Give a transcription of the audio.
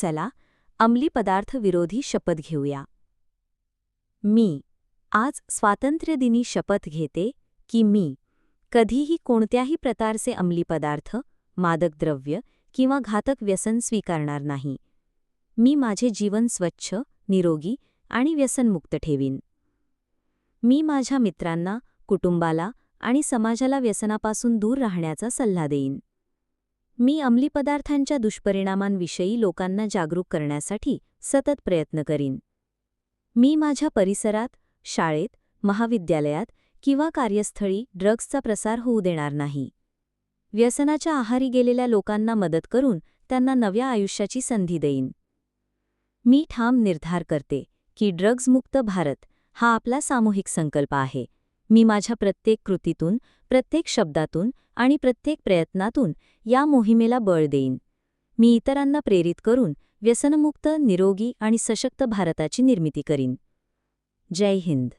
चला अंमली पदार्थ विरोधी शपथ घेऊया. मी आज स्वातंत्र्यदिनी शपथ घेते की मी कधीही कोणत्याही प्रकारचे अंमली पदार्थ, मादक द्रव्य किंवा घातक व्यसन स्वीकारणार नाही. मी माझे जीवन स्वच्छ, निरोगी आणि व्यसनमुक्त ठेवीन. मी माझ्या मित्रांना, कुटुंबाला आणि समाजाला व्यसनापासून दूर राहण्याचा सल्ला देईन. मी अंमली पदार्थांच्या दुष्परिणामांविषयी लोकांना जागरूक करण्यासाठी सतत प्रयत्न करीन. मी माझ्या परिसरात, शाळेत, महाविद्यालयात किंवा कार्यस्थळी ड्रग्जचा प्रसार होऊ देणार नाही. व्यसनाच्या आहारी गेलेल्या लोकांना मदत करून त्यांना नव्या आयुष्याची संधी देईन. मी ठाम निर्धार करते की ड्रग्जमुक्त भारत हा आपला सामूहिक संकल्प आहे. मी माझ्या प्रत्येक कृतीतून, प्रत्येक शब्दातून आणि प्रत्येक प्रयत्नातून या मोहिमेला बळ देईन. मी इतरांना प्रेरित करून व्यसनमुक्त, निरोगी आणि सशक्त भारताची निर्मिती करीन. जय हिंद.